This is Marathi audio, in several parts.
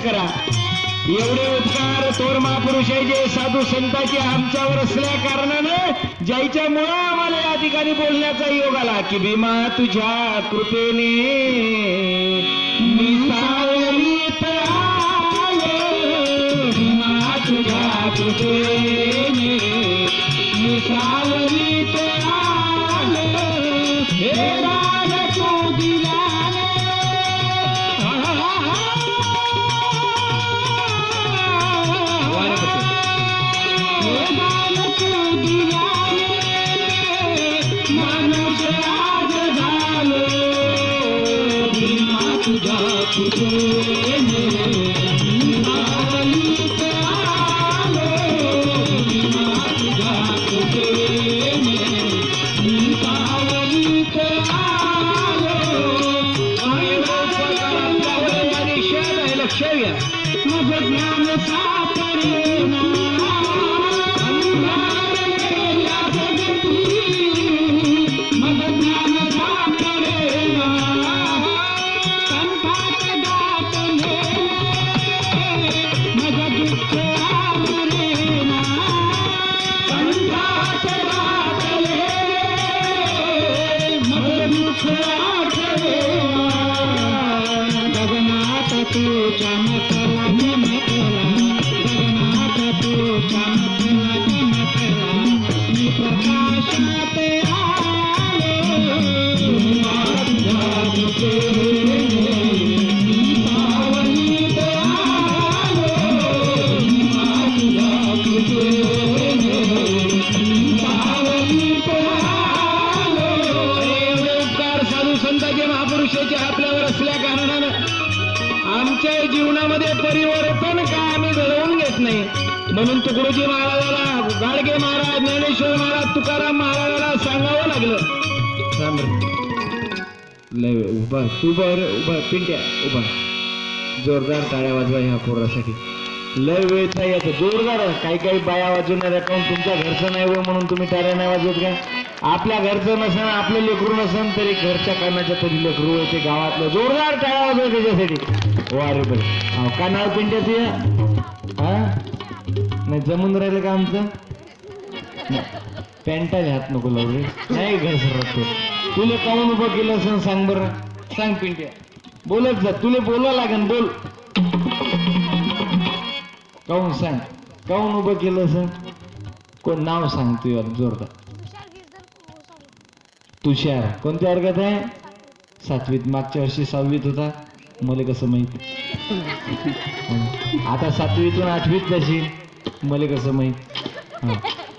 करा. एवढे उपकार थोर महापुरुषाचे साधू संतांचे आमच्यावर असल्या कारणानं ज्याच्यामुळं आम्हाला या ठिकाणी बोलण्याचा योग आला की भीमा तुझ्या कृपेने मी सावलीत आलो, भीमा तुझ्या कृपेने मी सावलीत आलो, हे राज तू दिलाने म्हणून तुकडोजी महाराजाला, गाडगे महाराज, ज्ञानेश्वर महाराज, तुकाराम महाराजाला सांगावं लागलं. लय उभा तू उभा पिंट्या उभा, जोरदार टाळ्या वाजवा ह्या पोरासाठी. लय वेळ नाही याचं जोरदार. काही काही बाया वाजवणाऱ्या काऊन तुमच्या घरचं नाही हो म्हणून तुम्ही टाळ्या नाही वाजवत का? आपल्या घरचं नसन, आपलं लेकरू नसन तरी घरच्या कानाच्या तरी लेकरू आहे ते गावातलं. जोरदार टाळ्या वाजवा त्याच्यासाठी. वा रे बरं का नाव पिंट्याचं? हा नाही जमून राहिलं का आमचं? पॅन्टा हात नको लावले नाही घर सरतो. तुला काऊन उभं केलं असं सांग बरं, सांग पिंट्या. बोलत जा, तुला बोलावं लागेल, बोल. काऊन सांग, काऊन उभं केलं असं? कोण नाव सांग तू जोरदार. तुषार कोणत्या वर्गात आहे? 7वीत. मागच्या वर्षी 6वीत होता. मला कसं माहिती? आता 7वीतून 8वीत जाशील, मला कसं माहित?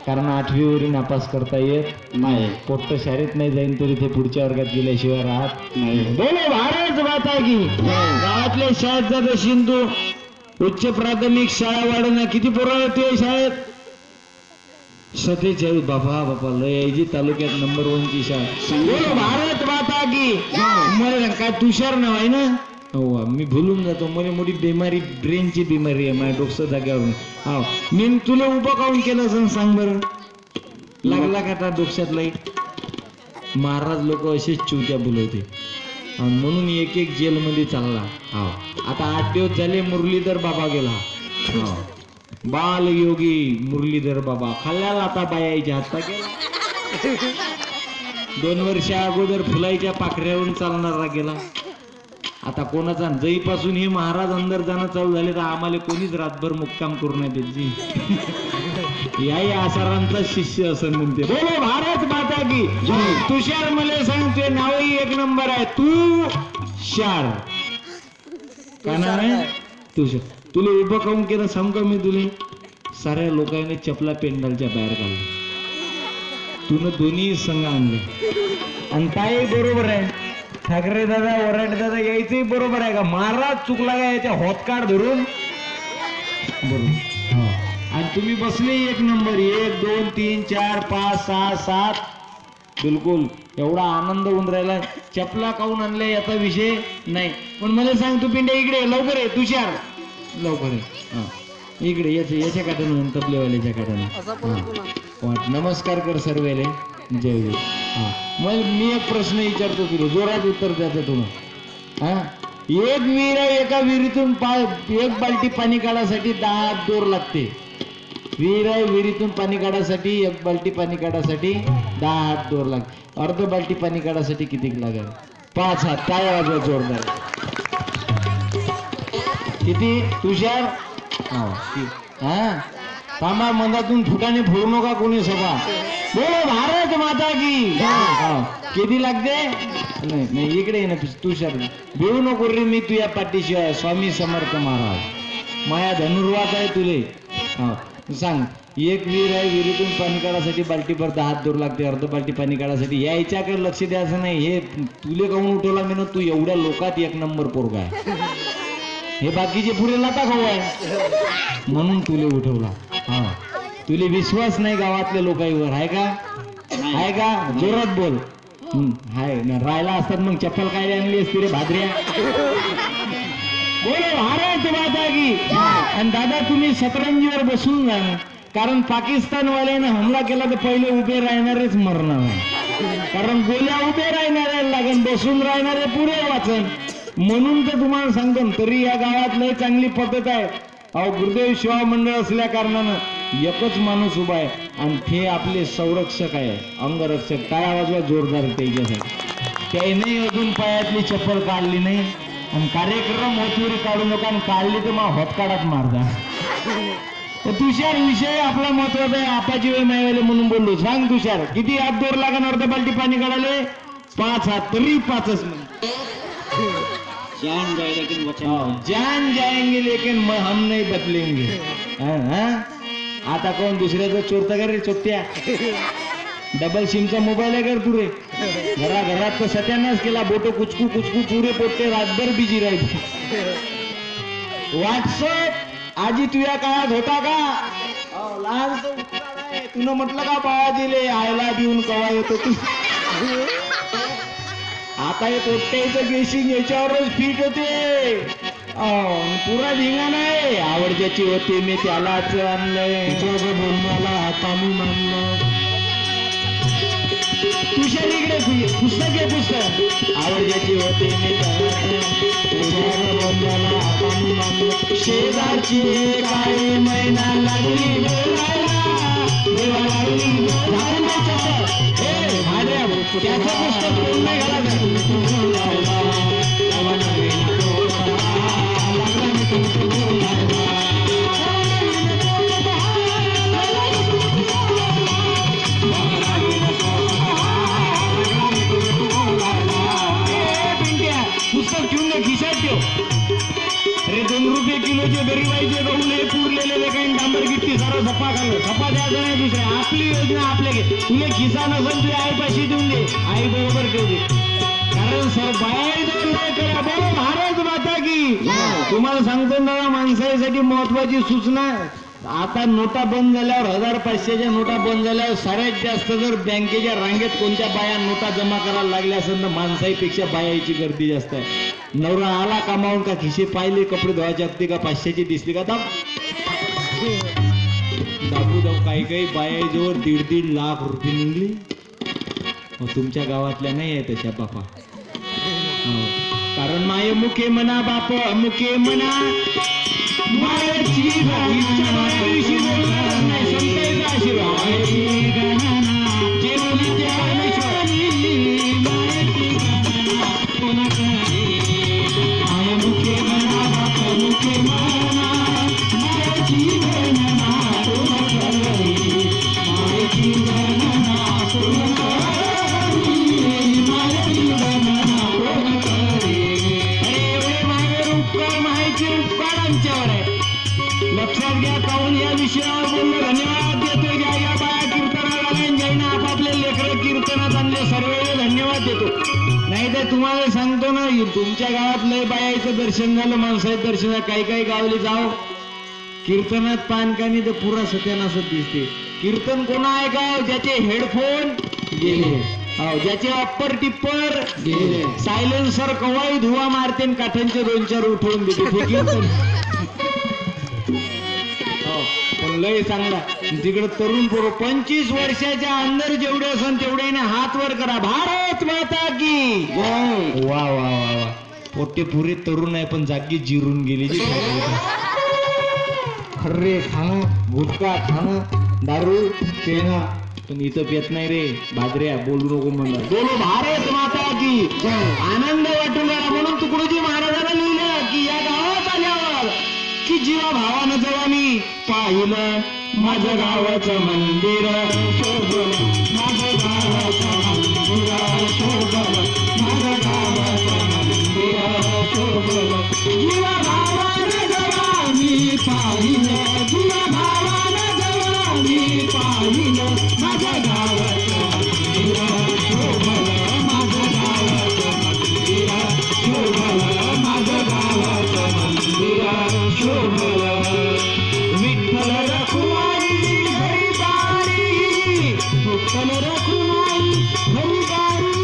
कारण 8वीवरून नापास करता येत नाही. पोट्ट शाळेत नाही जाईन तरी ते पुढच्या वर्गात गेल्याशिवाय राहत नाही. बोलो भारत माता की. गावातल्या शाळेत जात असेल तू, उच्च प्राथमिक शाळा वाढवण्या किती पोरं होते शाळेत? 47. बाबा बाबा लय तालुक्यात नंबर 1 ची शाळा. बोलो भारत माता की. मला काय तुषार नाव आहे ना? हो मी भुलून जातो. मला मोठी बिमारी, ब्रेनची बिमारी आहे. माझ्या डोकं जाग्यावरून. हा मी तुला उभं काऊन केलं असं सांग बरं. लागला का आता डोक्यात लाईट? महाराज लोक असेच चुत्या बोलवते म्हणून एक एक जेलमध्ये चालला. हा आता 8 दिवस झाले मुरलीधर बाबा गेला. हा बाल योगी मुरलीधर बाबा खाल्ल्याला आता बायाच्या हातपा गेला. 2 वर्ष अगोदर फुलाईच्या पाखऱ्यावरून चालणारा गेला. आता कोणाचा जईपासून हे महाराज अंदर जाणं चालू झाले तर आम्हाला कोणीच रातभर मुक्काम करू नये त्याची. याही आसारांचा शिष्य असं म्हणते. बोलो भारत माता की. तुषार मला सांगते नावही 1 नंबर आहे. तुषार का नाव आहे? तुषार. तुला उभं काऊन केलं सांग का मी तुला? साऱ्या लोकांनी चपला पेंडलच्या बाहेर काढल्या, तुन दोन्ही संघ आणले. आणि ताई बरोबर आहे, ठाकरे दादा वराडे दादा यायचंही बरोबर आहे का? महाराज चुकला का याच्या होतकाड धरून बरोबर. आणि तुम्ही बसले 1 नंबर. 1 2 3 4 5 6 7 बिलकुल. एवढा आनंद होऊन राहिला. चपला काऊन आणल्या याचा विषय नाही. पण मला सांग तू पिंड्या इकडे लवकर आहे. तुषार लवकर आहे. इकडे याच्या काठानं तबलेवाल्याच्या काठानं नमस्कार कर सर्वेले. जय जय. मग मी एक प्रश्न विचारतो तुला, जोरात उत्तर द्यायचं तुम्हाला. एक विहीर आहे, एका विहिरीतून एक बाल्टी पाणी काढासाठी 10 हात दोर लागते. विहीर आहे, विहिरीतून पाणी काढासाठी एक बाल्टी पाणी काढासाठी 10 हात दोर लागते. अर्ध बाल्टी पाणी काढासाठी किती लागेल? 5 हात. काय वाजवा जोरदार. किती तुषार? हा थांबा, मधातून फुटाने फोडू नका कोणी सभा. बोलो भारत माता की. किती लागते? नाही नाही, इकडे ये ना तुषार. भिवू नको रे, मी तुझ्या पाठीशी आहे. स्वामी समर्थ महाराज माया धनुर्वात आहे तुले. सांग. एक विहीर आहे, विहिरीतून पाणी काढासाठी बाल्टीभर 10 हात दोर लागते. अर्ध बाल्टी पाणी काढासाठी. याच्याकडे लक्ष द्यायचं नाही. हे तुले काहून उठवला मी ना? तू एवढ्या लोकात 1 नंबर पोरगा आहे. हे बाकीचे पुरे लाता खाऊ आहे म्हणून तुले उठवला. हा तुले विश्वास नाही गावातल्या लोकांवर आहे का? आहे का? जोरात बोल. हाय ना, राहिला असतात मग चप्पल काय आणली असती रे भाद्र्या. बोलो भारत माता की. आणि दादा तुम्ही शतरंजीवर बसून जा, कारण पाकिस्तानवाल्याने हमला केला तर पहिले उभे राहणारेच मरणार आहे. कारण गोल्या उभे राहणारे लागन, बसून राहणारे पुरे वाचन. म्हणून तर तुम्हाला सांगतो. तरी या गावात लय चांगली पद्धत आहे. अहो गुरुदेव सेवा मंडळ असल्या कारणानं एकच माणूस उभा आहे आणि ते आपले संरक्षक आहे, अंगरक्षक. काय आवाज जोरदार त्याच्यासाठी. त्याने अजून पायातली चप्पल काढली नाही आणि कार्यक्रम होतुरी काढू नका, आणि काढली तर मग होतकाडात मारदा. तुषार विषय आपला महत्वाचा आहे. आपाची वेळ मायवाले म्हणून बोललो. सांग तुषार, किती हात दोर लागन अर्ध बाल्टी पाणी काढाले? 5 हात. तरी 5च म्हणतो. जान जाएंगे लेकिन हम नहीं बदलेंगे. आता कोण दुसऱ्याचं चोरता का रे चोट्या? डबल सिमचा मोबाईल आहे का तू रे? घरात तर सत्यानाश केला. बोटो कुचकू कुचकू पुरे पोट्टे रातभर बिजी राहते. व्हॉट्सअप आजी तुझ्या काळात होता का? लहान तुला म्हटलं का बाळा दिले आयला देऊन कवा येतो तू? आता हे पोट्ट्याचं गेशिंग याच्यावरच फिट होते. पुरा धिंगाणा आहे. आवडत्याची होते मी त्यालाच आणलंय. बोलण्याला हाताने मानलं. तुझ्या इकडे पुस्तक आहे, पुस्तक. आवडत्याची होते मी त्याला बोलण्याला हाताने मानलं. शेजारची काही महिना लागली त्याचं पुस्तक कोण नाही घालायचं. पुस्तक ठेवून दे, खिशात ठेव. अरे 2 रुपये किलोचे गरीबाईचे गहूले पुरलेले काही डांबर गिट्टी सारं धप्पा खाल्लं. धप्पा द्यायचा नाही दुसऱ्या. आपली योजना आपल्या घे. तुला खिसा नसेल तुझ्या आईपाशी देऊन दे. आई बरोबर ठेव दे. कारण सर बाया बोलो भारत माता की. तुम्हाला सांगतो ना, माणसासाठी महत्वाची सूचना. आता नोटा बंद झाल्यावर 1000-500च्या नोटा बंद झाल्यावर सगळ्यात जास्त जर बँकेच्या रांगेत कोणत्या बाया नोटा जमा करायला लागल्या असेल तर माणसाईपेक्षा बायाची गर्दी जास्त आहे. नवरा आला कामावून का खिशे पाहिले, कपडे धुवायचे असते का 500ची दिसली का दाबू दाबू. काही बायाजवळ 1.5 लाख रुपये निघले. तुमच्या गावातल्या नाही आहे तशा बापा. कारण माये मुखे म्हणा बाप मुखे म्हणा. मायाची आशीर्वाद जे बोली ते मुखे म्हणा बाप मुखे म्हणा. मायाची गणना मायाची गणना लक्षात घ्या. काहून या विषयावर बोललो. धन्यवाद देतो. ज्या बाया कीर्तनाला आल्या ज्याने आपापले लेकरं कीर्तनात आणले सर्व धन्यवाद देतो. नाही तर तुम्हाला सांगतो ना, तुमच्या गावात लय बायाचं दर्शन झालं, माणसाचं दर्शन झालं. काही गावले जाओ कीर्तनात पानकानी तर पुरा सत्यानासच दिसते. कीर्तन कोणा आहे का? ज्याचे हेडफोन गेले, ज्याचे अप्पर टिप्पर गेले, सायलेन्सर कवाई धुवा मारते काठ्यांचे 2-4 उठवून देते. कीर्तन पण लय चांगला. तिकडे तरुण पोरं 25 वर्षाच्या अंदर जेवढे असन तेवढे हात वर करा. भारत माता की. वा वा वा वा. पोटे पुरे तरुण आहे पण जागी जिरून गेली जी खर्रे खाणं गुटखा खाणं दारू पेणं पण इथं पेत नाही रे बाजऱ्या बोलू नको म्हणलं बोलो भारत माता की आनंद वाटून राहिला म्हणून तुकडोजी महाराजांना लिहिलं की या गावात आल्यावर की जीवा भावानं जेव्हा मी पाहिलं माझं गावाचं मंदिर शोभलं माझं गावाचं मंदिर शोभलं माझं गावाचं मंदिर शोभलं जीवा भावानं जेव्हा मी पाहिलं जीवा भावानं जेव्हा मी पाहिलं माझं गावाचं मंदिर शोभलं माझं गावाचं मंदिर शोभलं माझं गावाचं मंदिर शोभलं विठ्ठल रखुमाई हरिदारी विठ्ठल रखुमाई हरिदारी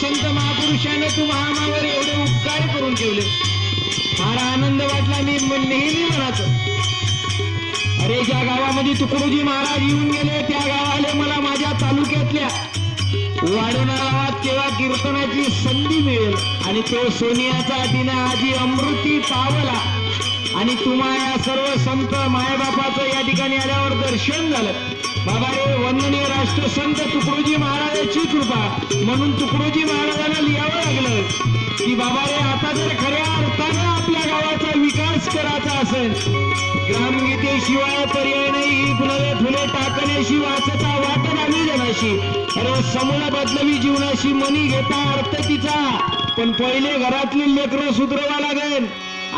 संत महापुरुषाने तू महामावर एवढे उपकार करून ठेवले फार आनंद वाटला मी नेहमी म्हणायचो अरे ज्या गावामध्ये तुकडोजी महाराज येऊन गेले त्या गावाला मला माझ्या तालुक्यातल्या वाडोना गावात केव्हा कीर्तनाची संधी मिळेल आणि तो सोनियाचा दिना आजी अमृती पावला आणि तुम्हाला सर्व संत मायबापाचं या ठिकाणी आल्यावर दर्शन झालं बाबा रे वंदनीय राष्ट्रसंत तुकडोजी महाराजांची कृपा म्हणून तुकडोजी महाराजांना लिहावं लागलं की बाबा रे आता जर खऱ्या अर्थानं आपल्या गावाचा विकास करायचा असेल ग्रामगीतेशिवाय पर्याय नाही फुले फुले टाकण्याशी वाचता वाट लागली जनाशी अरे समूळ बदलवी जीवनाशी मनी घेता अर्थ तिचा पण पहिले घरातली लेकरं सुधरवा लागेल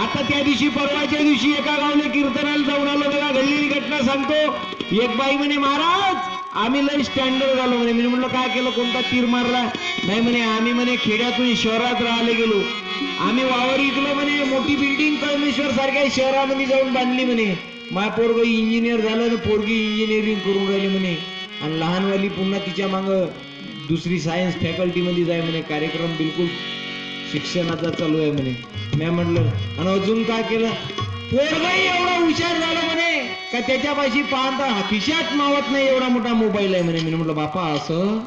आता त्या दिवशी परवाच्या दिवशी एका गावले कीर्तनाला जाऊन आलो बघा घडलेली घटना सांगतो एक बाई म्हणे महाराज आम्ही लय स्टँडर्ड झालो म्हणे मी म्हणलं काय केलं कोणता तीर मारला नाही म्हणे आम्ही म्हणे खेड्यातून शहरात राहिले गेलो आम्ही वावर इकलो म्हणे मोठी बिल्डिंग कळमेश्वर सारख्या शहरामध्ये जाऊन बांधली म्हणे मा पोरग इंजिनियर झालं ना पोरगी इंजिनिअरिंग करून राहिली म्हणे आणि लहानवाली पुन्हा तिच्या माग दुसरी सायन्स फॅकल्टीमध्ये जाय म्हणे कार्यक्रम बिलकुल शिक्षणाचा चालू आहे म्हणे मी म्हटलं आणि अजून काय केलं पोरगही एवढा हुशार झाला म्हणे का त्याच्यापाशी पाहता खिशात मावत नाही एवढा मोठा मोबाईल आहे म्हणे मी म्हटलं बापा असं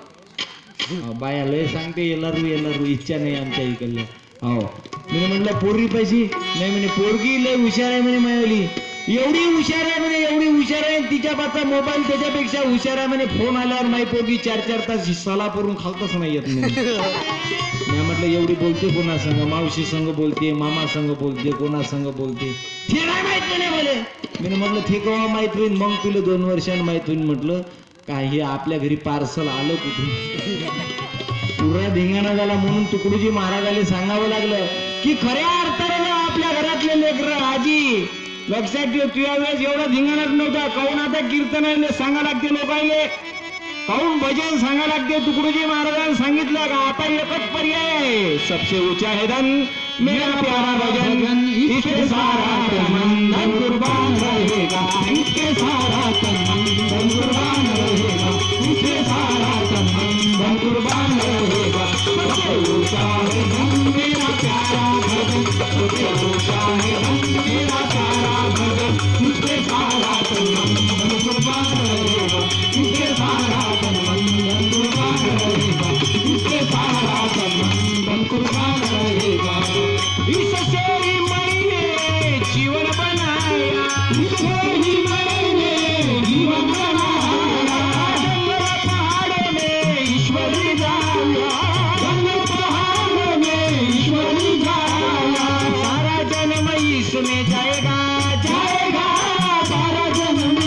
बाया लय सांगते येलारू इच्छा नाही आमच्या इकडल्या हो मी म्हटलं पोरगी पैशी नाही म्हणे पोरगी लय हुशार आहे म्हणे मायवली एवढी हुशार आहे म्हणे एवढी हुशार आहे तिच्या पाचा मोबाईल त्याच्यापेक्षा हुशार आहे म्हणे फोन आल्यावर माई पोरगी 4-4 तास सला करून खालतच नाही येत मी म्हटलं एवढी बोलते कोणा संग मावशी संग बोलते मामा संग बोलते कोणा संग बोलते ते नाही माहित म्हणे मला मी म्हटलं ते केव्हा माहित होईल मग तुला 2 वर्षांनी माहित होईल म्हटलं काही आपल्या घरी पार्सल आलं कुठून पुरा धिंगाणा झाला म्हणून तुकडोजी महाराजाला सांगावं लागलं की खऱ्या अर्थानं आपल्या घरातले लेकरं आजी लक्षात ठेव तुझ्या वेळेस एवढा धिंगाणाच नव्हता काहून आता कीर्तनाने सांगा लागते लोकांले काहून भजन सांगा लागते तुकडोजी महाराजांनी सांगितलं का आता एकच पर्याय आहे सबसे ऊंचा है धन मेरा प्यारा भजन इसके सारा तन मन कुर्बान रहेगा इसके सारा तन मन कुर्बान रहेगा इसके सारा तन मन कुर्बान रहेगा सबसे ऊंचा है धन मेरा प्यारा भजन सबसे ऊंचा है धन मेरा प्यारा भजन इसके सारा तन मन कुर्बान रहेगा इसके सारा तन मन कुर्बान रहेगा इसके सारा तन मन कुर्बान रहेगा इससे ही मैंने जीवन बनाया इससे ही मैंने जीवन बनाया जंगल पहाड़ों में ईश्वरी जाया जंगल पहाड़ों में ईश्वरी जाया सारा जन्म इसमें जाएगा जाएगा सारा जन्म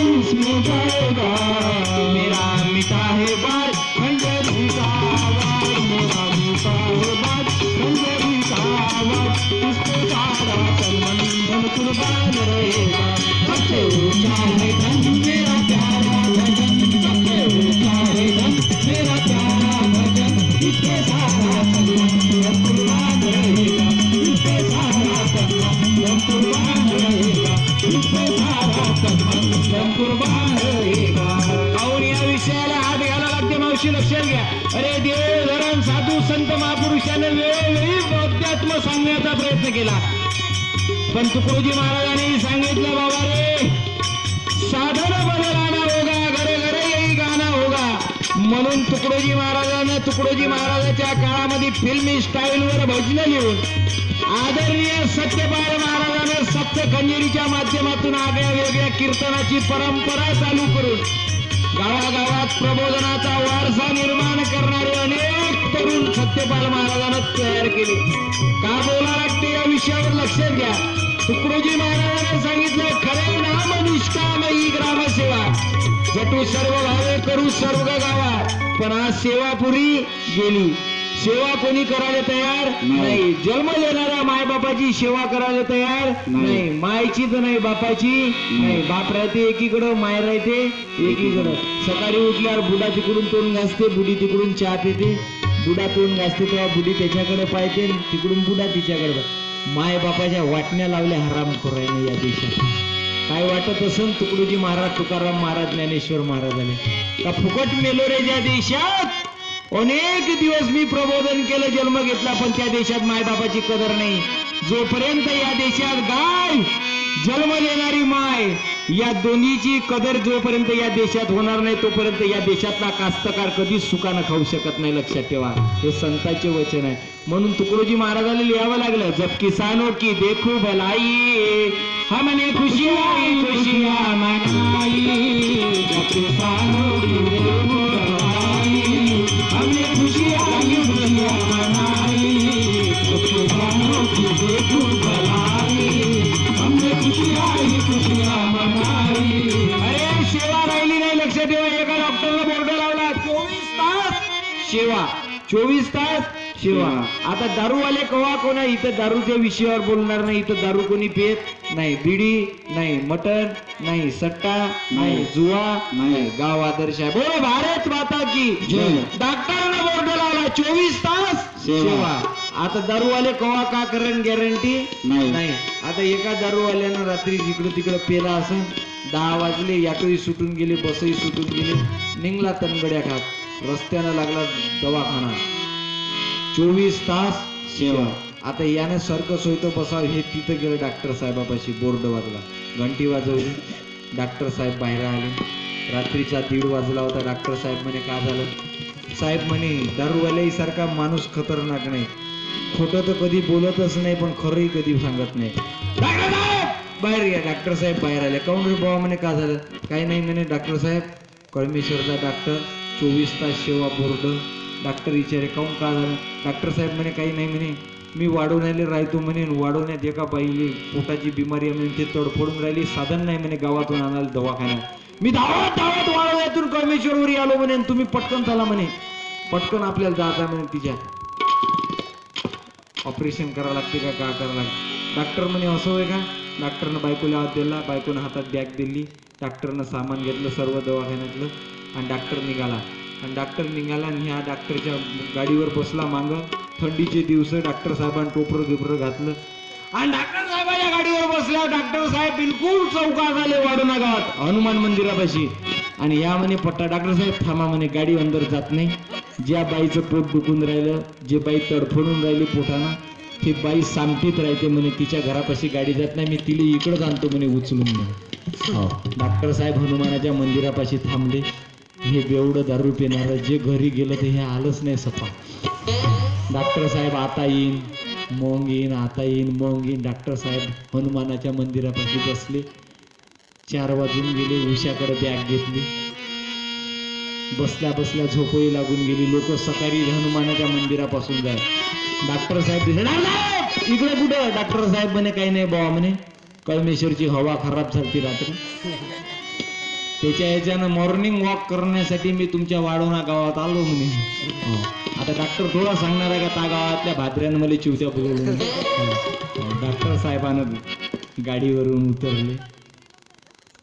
इसके सारा संबंधन कुर्बान रहेगा सबसे ऊंचा है धन मेरा प्यारा भजन सबसे ऊंचा है धन मेरा प्यारा भजन इसके सारा संबंधन कुर्बान रहेगा इसके सारा संबंधन कुर्बान रहेगा इसके सारा संबंधन कुर्बान रहेगा और या विषयाला हात घाला लागते मावशी लक्षात घ्या अरे देव धरण साधू संत महापुरुषाने वेळोवेळी अध्यात्म सांगण्याचा प्रयत्न केला पण तुकडोजी महाराजांनी सांगितलं बाबा रे साधन बदलाना होगा घरे घरे यही गाना होगा म्हणून तुकडोजी महाराजाच्या काळामध्ये फिल्मी स्टाईलवर भजनं लिहून आदरणीय सत्यपाल महाराजांनी सप्त खंजिरीच्या माध्यमातून आगळ्या वेगळ्या कीर्तनाची परंपरा चालू करून गावागावात प्रबोधनाचा वारसा निर्माण करणारे अनेक तरुण सत्यपाल महाराजांना तयार केले का बोला लागते या विषयावर लक्षात घ्या तुकडोजी महाराजांनी सांगितलं खरे नाम निष्काम ही ग्रामसेवा जटू सर्व भावे करू सर्व गावात पण आज सेवापुरी गेली सेवा कोणी करायला तयार नाही जन्म देणाऱ्या मायबापाची सेवा करायला तयार नाही मायची तर नाही बापाची नाही बाप राहते एकीकडं माय राहते एकीकडं सकाळी उठल्यावर बुडा तिकडून तोंड घासते बुडी तिकडून चहा पिते बुडा तोंड घासते तेव्हा बुडी त्याच्याकडे पाहते तिकडून बुडा तिच्याकडे माय बापाच्या वाटण्या लावल्या हराम खोरायने या देशात काय वाटत असेल तुकडोजी महाराज तुकाराम महाराज ज्ञानेश्वर महाराज आले का फुकट मेलो रे ज्या देशात अनेक दिवस मी प्रबोधन केलं जन्म घेतला पण त्या देशात मायबापाची कदर नाही जोपर्यंत या देशात गाय जन्म देणारी माय या दोन्हीची कदर जोपर्यंत या देशात होणार नाही तोपर्यंत या देशातला कास्तकार कधीच सुखानं खाऊ शकत नाही लक्षात ठेवा हे संतांचे वचन आहे म्हणून तुकडोजी महाराजांना लिहावं लागलं जब किसानों की देखो भलाई हमने खुशियां मनाई जब किसानों की देखो भलाई हमने खुशियां मनाई जब किसानों की देखो भलाई हमने खुशियां मनाई अरे सेवा राहिली नाही लक्षात ठेवा एका डॉक्टरला बोर्ड लावला 24 तास सेवा 24 तास सेवा आता दारूवाले कवा कोणा इथं दारूच्या विषयावर बोलणार नाही इथं दारू कोणी पित नाही बिडी नाही मटन नाही सट्टा नाही जुवा नाही गाव आदर्श आहे बोलो भारत माता की डॉक्टरांना बोर्ड लावला 24 तास सेवा आता दारूवाले कवा का करण गॅरंटी नाही आता एका दारूवाल्यानं रात्री जिकडं तिकडं पेला असं 10 वाजले याटोही सुटून गेले बसही सुटून गेले निघला तनगड्या खात रस्त्यानं लागला दवाखाना 24 तास सेवा आता याने सर्कस होईतो बसाव हे तिथं गेलं डॉक्टर साहेबापाशी बोर्ड वाजला घंटी वाजवली डॉक्टर साहेब बाहेर आले रात्रीचा 1:30 वाजला होता डॉक्टर साहेब म्हणे का झालं साहेब म्हणे दारूवाल्याही सारखा माणूस खतरनाक नाही खोटं तर कधी बोलतच नाही पण खरंही कधी सांगत नाही डॉक्टर साहेब बाहेर या डॉक्टर साहेब बाहेर आले काऊन रे बाबा म्हणे का झालं काही नाही म्हणे डॉक्टर साहेब कळमेश्वरचा डॉक्टर 24 तास सेवा बोर्ड डॉक्टर विचारे काऊन का झालं डॉक्टर साहेब म्हणे काही नाही म्हणे मी वाढवण्याला राहतो म्हणे वाढवण्यात एका बाईले पोटाची बिमारी आहे म्हणे ते तडफडून राहिली साधन नाही म्हणे गावातून आणायला दवाखान्यात मी धावत वाढवण्यातून कळमेश्वरवरी आलो म्हणे तुम्ही पटकन चला म्हणे पटकन आपल्याला जाता म्हणे तिच्या ऑपरेशन करावं लागते का करावं लागते डॉक्टर म्हणे असं होय का डॉक्टरनं बायकोला हात दिला बायकोनं हातात बॅग दिली डॉक्टरनं सामान घेतलं सर्व दवाखान्यातलं आणि डॉक्टर निघाला आणि ह्या डॉक्टरच्या गाडीवर बसला मागं थंडीचे दिवस डॉक्टर साहेबांनी टोपरं गिपरं घातलं आणि डॉक्टर साहेबांच्या गाडीवर बसल्या डॉक्टर साहेब बिलकुल चौकात आले वाडोना गावात हनुमान मंदिरापाशी आणि या म्हणे पट्टा डॉक्टर साहेब थांबा म्हणे गाडी अंदर जात नाही ज्या बाईचं पोट दुखून राहिलं जे बाई तडफडून राहिली पोटानं ती बाई सामटीत राहते म्हणे तिच्या घरापाशी गाडी जात नाही मी तिला इकडंच आणतो म्हणे उचलून म्हणे डॉक्टर साहेब हनुमानाच्या मंदिरापाशी थांबले हे बेवडं दारू पिणारं जे घरी गेलं तर हे आलंच नाही सपा डॉक्टर साहेब आता येईन मग येईन आता येईन मग येईन डॉक्टर साहेब हनुमानाच्या मंदिरापाशी बसले 4 वाजून गेले उशाकडे बॅग घेतली बसल्या बसल्या झोपही लागून गेली लोक सकाळी हनुमानाच्या मंदिरापासून जाय डॉक्टर साहेब दिसले इकडे कुठं डॉक्टर साहेब म्हणे काही नाही बाबा म्हणे कळमेश्वरची हवा खराब झाली रात्री त्याच्या ह्याच्यानं मॉर्निंग वॉक करण्यासाठी मी तुमच्या वाढवणा गावात आलो म्हणे. आता डॉक्टर थोडा सांगणार आहे का त्या गावातल्या भाद्र्यानं मला चिवत्या बोलवलं. डॉक्टर साहेबानं गाडीवरून उतरले,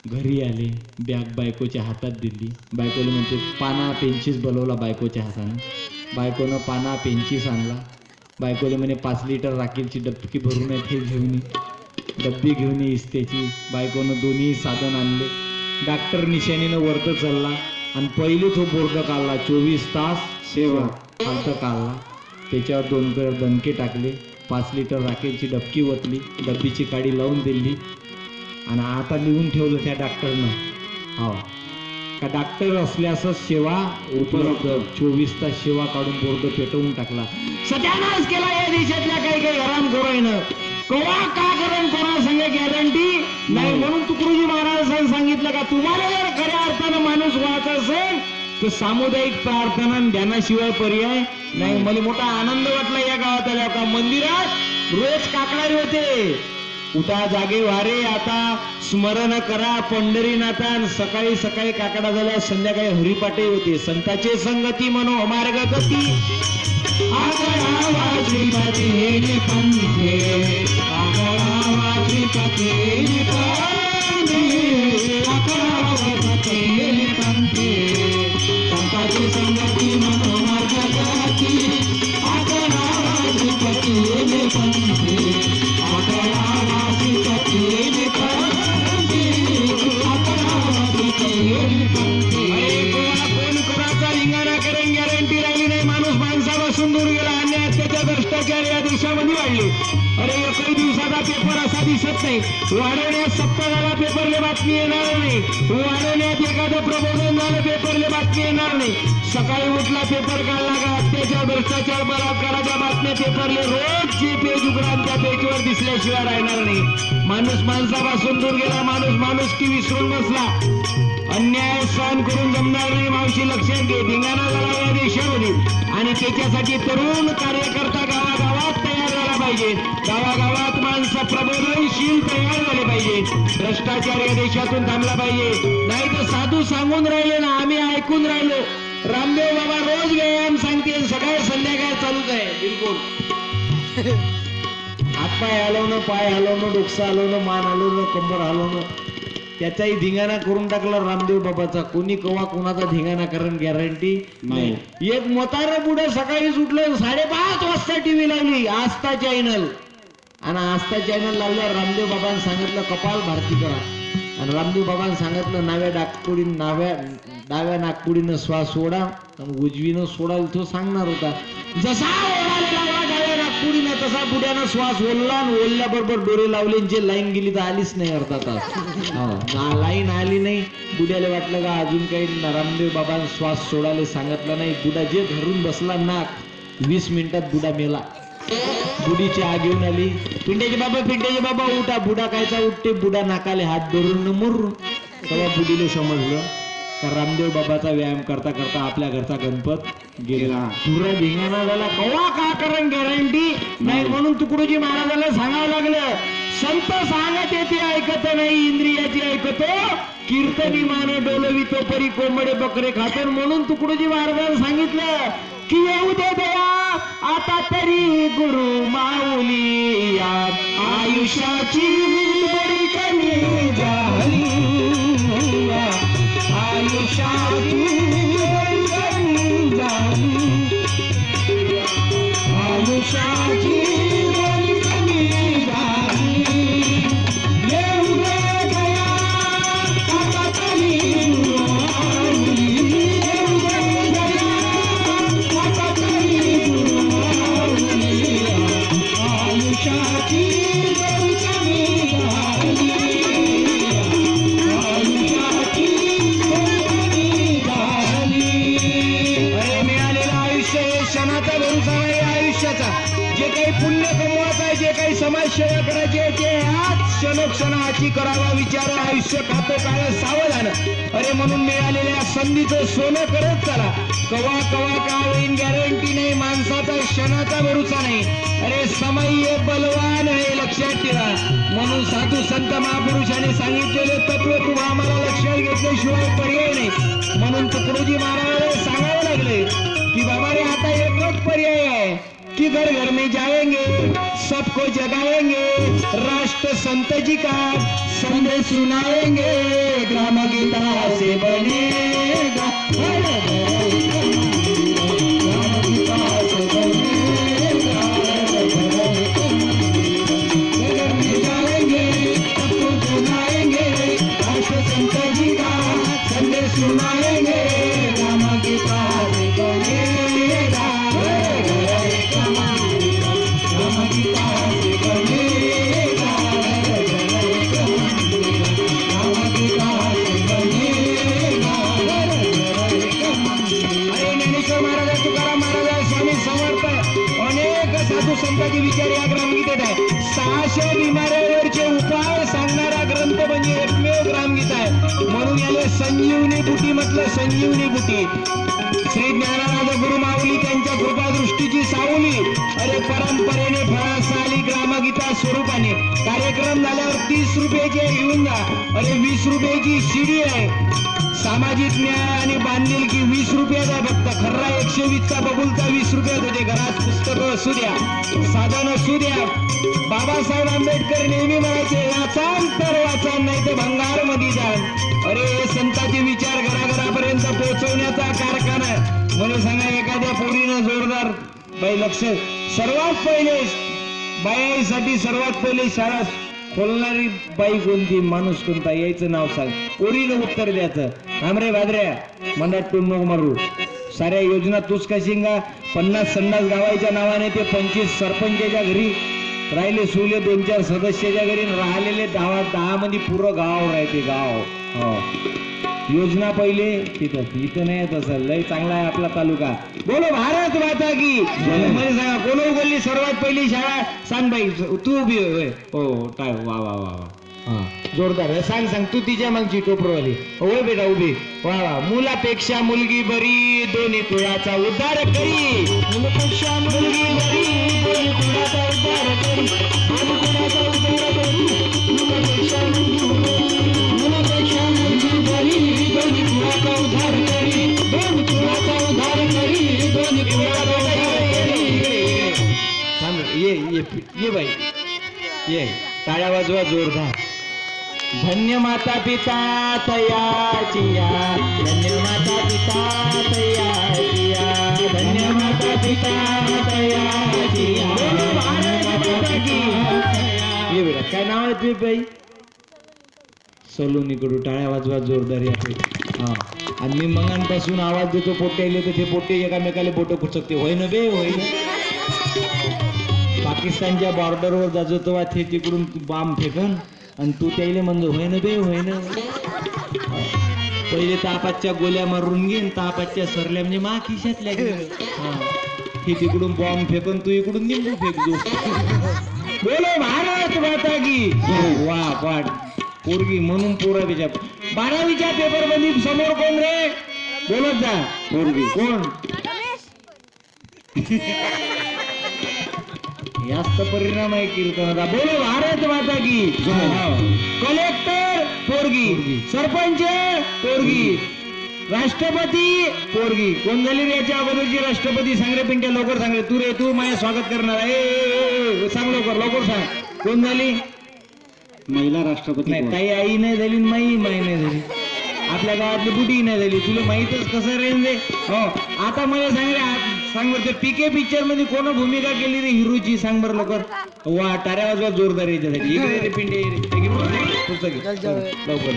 घरी आले, बॅग बायकोच्या हातात दिली. बायकोला म्हणते पाना पेंचीस बोलवला बायकोच्या हातानं. बायकोनं पाना पेंचीस आणला. बायकोला म्हणे 5 लिटर राखेलची डबकी भरून आहे ते घेऊन ये. डब्बी घेऊन ये इस्त्याची. बायकोनं दोन्ही साधन आणले. डॉक्टर निशाणीनं वरतं चालला आणि पहिले तो बोर्ड काढला 24 तास सेवा खालतं काढला. त्याच्यावर 2 दणके टाकले. 5 लिटर राखेलची डबकी ओतली, डब्बीची काडी लावून दिली आणि आता लिहून ठेवलं त्या डॉक्टरनं हो का डॉक्टर असल्यासच सेवा उपलब्ध. 24 तास सेवा काढून बोर्ड पेटवून टाकला. सत्यानाश केला या देशातल्या काही काही हरामखोराईनं. कवा का करण कोणा संग गॅरंटी नाही. म्हणून तुकडोजी महाराजांनी सांगितलं का तुम्हाला जर खऱ्या अर्थानं माणूस व्हायचा असेल तर सामुदायिक प्रार्थना आणि ध्यानाशिवाय पर्याय नाही. मला मोठा आनंद वाटला या गावात आल्या का मंदिरात रोज काकणारे होते. उठा जागे वारे आता स्मरण करा पंढरीनाथा. सकाळी सकाळी काकडा झाल्या, संध्याकाळी हरिपाटे होते. संताचे संगती मनो मार्ग गती संताचे संगती मनो मार्ग गती गॅरंटी राहिली नाही. माणूस माणसापासून दूर गेला आणि त्याच्या भ्रष्टाचार या देशामध्ये वाढले. अरे एकही दिवसाचा पेपर असा दिसत नाही. वाढवण्यात सप्ताहाला पेपरले बातमी येणार नाही. वाढवण्यात एखादं प्रबोधन झालं पेपरले बातमी येणार नाही. सकाळी उठला पेपर काढला का अत्याचार भ्रष्टाचार बलात्काराच्या बातम्या पेपरले रोजचे पेज उघडा त्या पेजवर दिसल्याशिवाय राहणार नाही. माणूस माणसापासून दूर गेला. माणूस माणूस की विसरून बसला. अन्याय सहन करून जमणार नाही. मावशी लक्षात घे. धिंगाणा झाला या देशामध्ये आणि त्याच्यासाठी तरुण कार्यकर्ता गावागावात तयार झाला पाहिजे. गावागावात माणसं प्रबोधनशील तयार झाले पाहिजे. भ्रष्टाचार या देशातून थांबला पाहिजे. नाही तर साधू सांगून राहिले ना आम्ही ऐकून राहिलो. रामदेव बाबा रोज व्यायाम सांगते, सकाळ संध्याकाळ चालूच आहे. बिलकुल हातपाय हलवणं, पाय हलवणं, डोकं हलवणं, मान हलवणं, कंबर हलवणं, त्याचाही धिंगाणा करून टाकला रामदेव बाबाचा. कोणी कवा कोणाचा धिंगाणा करण गॅरंटी नाही. एक मोतार पुढे सकाळी उठलं 5:30 वाजता टीव्ही लावली आस्था चॅनल आणि आस्था चॅनल लावल्यावर रामदेव बाबांनी सांगितलं कपाल भारती करा आणि रामदेव बाबांनी सांगितलं डाव्या नागपुडीनं श्वास सोडा आणि उजवीनं सोडाल. तो सांगणार होता जसा ओढायला डाव्या नागपुडीनं तसा बुड्यानं श्वास ओढला आणि ओढल्याबरोबर डोरे लावले. जे लाईन गेली तर आलीच नाही अर्धा तास. लाईन आली नाही. बुड्याला वाटलं का अजून काही रामदेव बाबांनी श्वास सोडायला सांगितलं नाही. बुडा जे धरून बसला नाक 20 मिनिटात बुडा मेला. बुडीची आग येऊन आली. पिंड्याचे बाबा उठा. बुडा कायचा उठते. बुडा नाकाले हात धरून मुरून. तेव्हा बुडीला समजलं का रामदेव बाबाचा व्यायाम करता करता आपल्या घरचा गणपत गेला. पुरा धिंगाणा झाला. कवा का करण गॅरंटी नाही. म्हणून तुकडोजी महाराजाला सांगावं लागलं संत सांगत येते ऐकत नाही. इंद्रियाची ऐकतो कीर्तनी मान डोलवितो परी कोंबडे बकरे खातो. म्हणून तुकडोजी महाराजांनी सांगितलं की येऊ दे दया आता तरी गुरु माऊली. आयुष्याची बरी कमी झाली. आयुष्याची बरी कमी झाली. आयुष्याची बरी कमी झाली. येऊ दे दया आता तरी गुरु माऊली. येऊ दे दया आता तरी गुरु माऊली. आयुष्याची बरी कमी झाली. मिळालेलं आयुष्य हे क्षणात म्हणून सांगा आयुष्याचा जे काही पुण्य कमवायचं आहे, जे काही समाजसेवा करायची आहे, ते आज क्षणोक्षणाची करावा विचार. आयुष्य खातो काय सावधान. अरे म्हणून मिळालेल्या संधीचं सोनं करत चला. कवा कवा काय होईन गॅरंटी नाही. माणसाचा क्षणाचा भरोसा नाही. अरे समय हे बलवान हे लक्षात ठेवा. म्हणून साधू संत महापुरुषांनी सांगितलेले तत्व तुम्हा आम्हाला लक्षात घेतल्याशिवाय पर्याय नाही. म्हणून तुकडोजी महाराजांना सांगावं लागले की बाबा रे आता एकच पर्याय आहे कि घर घर में जाएंगे, सबको जगाएंगे, राष्ट्र संत जी का संदेश सुनाएंगे, ग्राम गीता से बनेगा ग्राम गीता से बनेगा, घर में जाएंगे, सबको जगाएंगे, राष्ट्र संत जी का संदेश सुनाएंगे, ग्राम गीता से बनेगा संतांचे विचार या ग्रामगीतेत आहे. 600 बिमाऱ्यावरचे उपाय सांगणारा ग्रंथ म्हणजे एकमेव ग्रामगीता आहे. म्हणून याला संजीवनी बुटी म्हटलं. संजीवनी बुटी श्री ज्ञानराज गुरुमाऊली त्यांच्या कृपादृष्टीची सावली. अरे परंपरेने फळास आली ग्रामगीता स्वरूपाने. कार्यक्रम झाल्यावर 30 रुपयाचे घेऊन जा. अरे 20 रुपयाची शिडी आहे. सामाजिक न्याय आणि बांधिलकी 20 रुपयाचा आहे फक्त. खर्रा 120चा बबुलचा 20 रुपयात होते. घरात पुस्तकं असू द्या, साधन असू द्या. बाबासाहेब आंबेडकर नेहमी म्हणायचे वाचान तर वाचान नाही तर भंगार मध्ये जाण. अरे संतांचे विचार घराघरापर्यंत पोहोचवण्याचा कारखाना आहे. म्हणून सांगा एखाद्या पोरीनं जोरदार बाई लक्ष. सर्वात पहिले बाईसाठी सर्वात पहिले शाळा खोलणारी बाई कोणती, माणूस कोणता, यायचं नाव सांग. पोरीनं उत्तर द्यायचं. आमरे भाद्र्या मंडात टून नको मारू. साऱ्या योजना तूच कशिंगा. 50 संडास गावाच्या नावाने ते 25 सरपंचाच्या घरी राहिले. सुले 2-4 सदस्याच्या घरी राहिलेले 10 मध्ये पुरं गाव राहते. गाव हो योजना पहिले तिथं. इथं नाही तसं. लय चांगला आहे आपला तालुका. बोलो भारत माता की. मध्ये सांगा कोण उघडली सर्वात पहिली शाळा सांग बाई. तू उभी होय. हो काय वा वा वा वा. हा जोरदार सांग तू तिच्या मागची टोपरवाली. होय बेटा उभी. वा वा. मुलापेक्षा मुलगी बरी, दोन्ही कुळाचा उद्धार करी. मुलापेक्षा मुलगी बरी, दोन्ही कुळाचा उद्धार करी. दोन्ही कुळाचा उद्धार करी. मुलापेक्षा मुलगी बरी, दोन्ही कुळाचा उद्धार करी. दोन्ही कुळाचा उद्धार करी. दोन्ही कुळाचा उद्धार करी. थांब ये बाई ये. टाळ्या वाजवा जोरदार. धन्य माता पिता तयाचिया, धन्य माता पिता तयाचिया, धन्य माता पिता तयाचिया. ये बेटा काय नाव आहे तुझे बाई? सलोनी कडू. टाळ्या वाजवा जोरदार याकडे. हा आणि मी मंगांपासून आवाज देतो पोट्याले तर ते पोट्टे एकामेकाला बोट खुचकते. होय ना बे होय ना. पाकिस्तानच्या बॉर्डरवर जातो तेव्हा ते तिकडून बांब फेकन आणि तू त्याला म्हणतो होय ना बे होय ना. पहिले तापाच्या गोल्या मारून घेईन. तापाच्या सरल्या म्हणजे मा खिशातल्या हे तिकडून बॉम्ब फेकून तू इकडून निंबू फेकतो. बोलो भारत माता की. वा पाठ पोरगी म्हणून पोरा त्याच्या 12वीच्या पेपर मध्ये समोर कोण रे बोलत जा. पोरगी कोण? जास्त परिणाम आहे कीर्तनाचा. बोलो भारत माता की. कलेक्टर पोरगी, सरपंच पोरगी, राष्ट्रपती पोरगी. कोण झाली रे याच्या अगोदरची राष्ट्रपती? सांग रे पिंट्या लवकर सांग रे. तू रे तू माझ्या स्वागत करणार आहे. सांग लवकर सांग. कोण झाली? महिला राष्ट्रपती. नाही ताई आई नाही झाली, माई नाही झाली. आपल्या गावातली बुटी नाही झाली. तुला माहीतच कसं रेंज रे. हो आता मला सांग रे. सांग बरं पीके पिक्चर मध्ये कोण भूमिका केली रे हिरोची? सांग बरं लवकर. वा टाळ्या वाजवा जोरदार याच्यासाठी. इकडे रे पिंडे पुस्तक लवकर.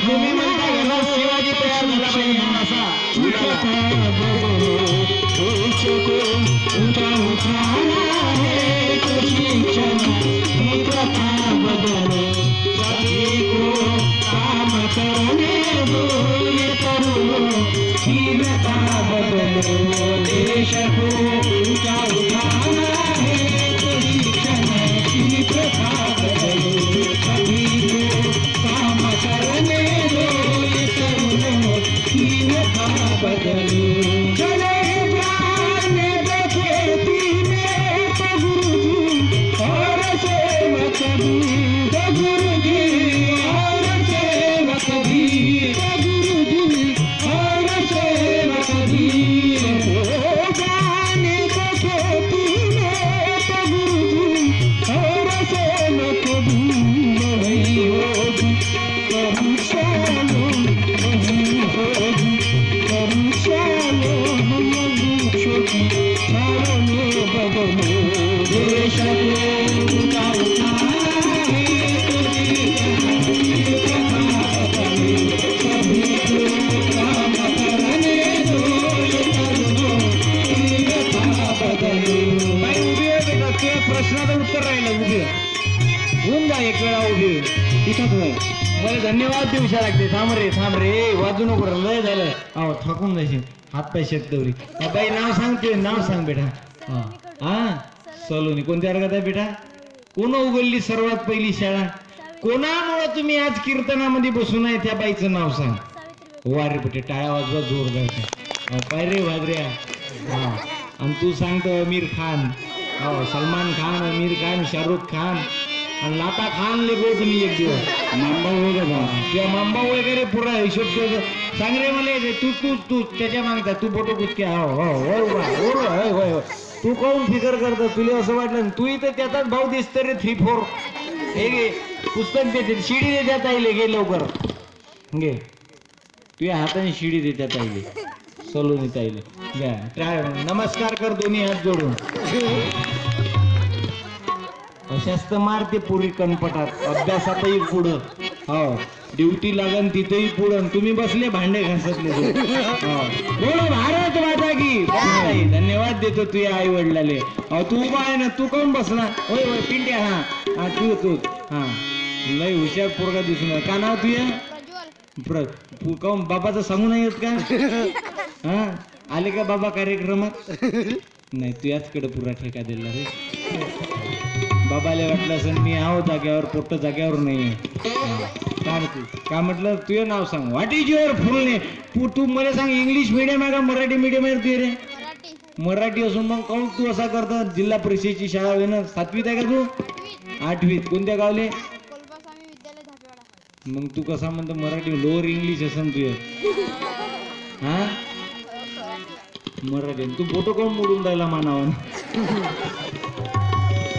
तुम्ही म्हणता घरात शिवाजी तयार झाला पाहिजे असा. देश को ऊंचा उठाना है कोई क्षण की प्रथा बदलो सभी को काम करने दो ये तरुणों की प्रथा बदलो चले ज्ञान दो खेती में तो गुरुजी और सेवक भी तो गुरुजी और सेवक भी तो गुरुजी और सेवक भी ओ जाने तो खेती में तो गुरुजी और सेवक भी वही होगी करूँ चलो वही होगी करूँ चलो हम छोटी सालों बदलो देश को ऊंचा उठाना है कोई प्रथा बदलो सभी को काम करने दो ये तरुणों की प्रथा बदलो बाई उभी आहे बेटा तुझ्या प्रश्नाचं उत्तर राहिलं उभी होऊन जा एक वेळा उभी तिथंच होय मला धन्यवाद देऊशा लागते थांब रे वाजू नको रे, लय झालं अहो थकून जाशील हात पाय शेतकरी बाई नाव सांगते नाव सांग बेटा हा सलोनी कोणत्या वर्गात आहे बेटा कोण उघडली सर्वात पहिली शाळा कोणामुळे तुम्ही आज कीर्तनामध्ये बसून आहे त्या बाईचं नाव सांग वारे बेटे टाळ्या वाजवा जोरदार पाय रे वाजऱ्या हा आणि तू सांगतो आमिर खान हो सलमान खान आमिर खान शाहरुख खान आणि लाता खान लेखो तुम्ही एक दिवस मांबा वगैरे किंवा मांबा वगैरे पुरा हिशोब ठेवतो सांग रे मला तू त्याच्या मागता तू फोटो कुचके हो तू काऊन फिकर करतो तुला असं वाटलं तू इथं त्याचाच भाऊ दिसत रे 3-4 हे घे पुस्तक देते शिडी देतात आईले घे लवकर घे तुझ्या हाताने शिडी देतात आईले सलोनी ताईले घ्या ट्राय नमस्कार कर दोन्ही हात जोडून अशाच मारते पुरी कणपटात अभ्यासातही पुढं हो ड्युटी लागन तिथेही पुढं तुम्ही बसले भांडे घासतले बोलो भारत माता की धन्यवाद देतो तुझ्या आई वडिलाले तू उभा आहे ना तू कोण बसला होय होय पिंट्या हा तू हा लय हुशार पोरगा दिसून का नाव तुझ्या काऊन बाबाचं सांगू नाही येत का हा आले का बाबा कार्यक्रमात नाही तू याचकडे पुरा ठेका दिला रे बाबाला वाटलं असं मी आहो जाग्यावर पोट्ट जाग्यावर नाही का म्हटलं तुझं नाव सांग what is your full name तू मला सांग इंग्लिश मिडियम आहे का मराठी मिडियम आहे तू रे मराठी असून मग काऊन तू असा करतो जिल्हा परिषदेची शाळा होईन 7वीत आहे का तू 8वीत कोणत्या गावले मग तू कसा म्हणतो मराठी लोअर इंग्लिश असन तुझं हा मराठी तू फोटो कोण मोडून राहिला मानावन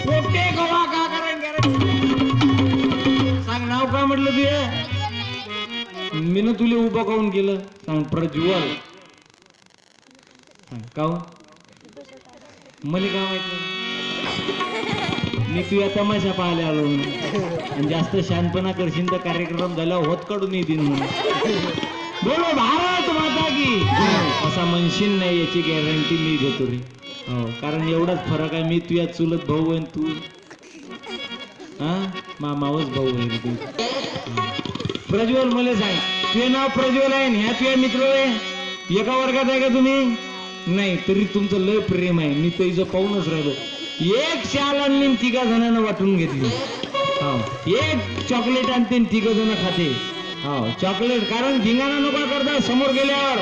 पोटे कवा का सांग नाव काय म्हटलं तुझे मी ना तुला उभं काऊन केलं सांग प्रज्वल काऊन मला काय माहित मी तुझ्या तमाशा पाहायला आलो आणि जास्त शानपणा करशील तर कार्यक्रम झाला होत काढून येतील म्हणून बोलो भारत माता की असा म्हणशील नाही याची गॅरंटी मी घेतो रे हो कारण एवढाच फरक आहे मी तुझ्या चुलत भाऊ आहे तू हा मामावच भाऊ आहे तू प्रज्वल मला सांग तुझे नाव प्रज्वल आहे ह्या तुझ्या मित्र आहे एका वर्गात आहे का तुम्ही नाही तरी तुमचं लय प्रेम आहे मी तुझं पाहूनच राहिलो एक शाल आणली 3 जणांना वाटून घेतली हो एक चॉकलेट आणते 3 जण खाते हो चॉकलेट कारण धिंगाणा नको करता समोर गेल्यावर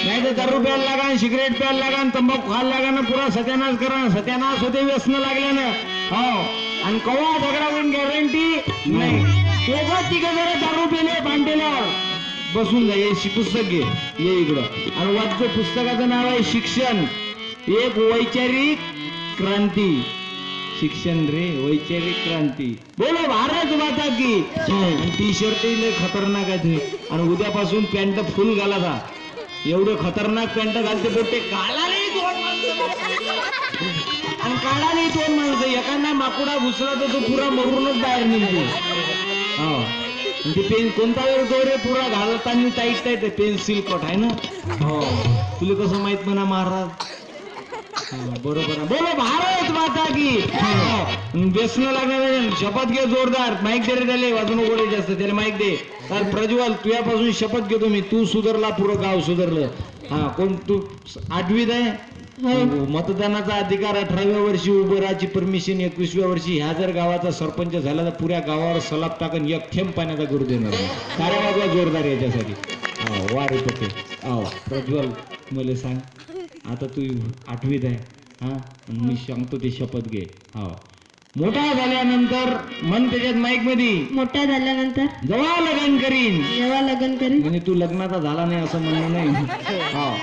नाही तर दारू प्यायला लागा सिगरेट प्यायला लागा तंबाखू खायला लागा ना पुरा सत्यानाश करा सत्यानाश होते व्यसन लागल्यानं हो आणि कवा झगडा होऊन गॅरंटी नाही दोघं 3 जण दारू पेले भांडेल्यावर बसून जा हे पुस्तक घे ये इकडं आणि वाच्य पुस्तकाचं नाव आहे शिक्षण एक वैचारिक क्रांती शिक्षण रे वैचारिक क्रांती बोलो भारत माता की टी शर्ट खतरनाक आहे तुम्ही आणि उद्यापासून पॅन्ट फुल घाला था एवढे खतरनाक पॅन्ट घालते बोलते काळा नाही 2 माणसं आणि काळा नाही 2 माणसं एखादा माकुडा घुसला तर तो पुरा मरूनच बाहेर निघतो हो ते पेन कोणता वेळ तो रे पुरा घालताना टाईट पेन्सिल कट आहे ना हो तुला कसं माहित म्हणा महाराज बरोबर आहे. बोलो भारत माता की. व्यसन लागणार शपथ घे जोरदार. माईक दे रे त्याले, वाजू नको रे जास्त, त्याला माईक दे. तर प्रज्वल तुझ्यापासून शपथ घेतो मी, तू सुधारला पुरं गाव सुधारलं. हा कोण तू 8वीत आहे? मतदानाचा अधिकार 18व्या वर्षी, उभं राहायची परमिशन 21व्या वर्षी. ह्या जर गावाचा सरपंच झाला तर पुऱ्या गावावर सलाब टाकून एक थेंब पाण्याचा करू देणार. साऱ्या बाजूला जोरदार याच्यासाठी. हा वा रे पटे. प्रज्वल मला सांग, आता तू 8वीत आहे हा, मी सांगतो ते शपथ घे. हा मोठा झाल्यानंतर मन त्याच्यात माईक मध्ये, मोठा झाल्यानंतर जेव्हा लग्न करीन, जेव्हा लग्न करीन, म्हणजे तू लग्नाचा झाला नाही असं म्हणणं नाही. हा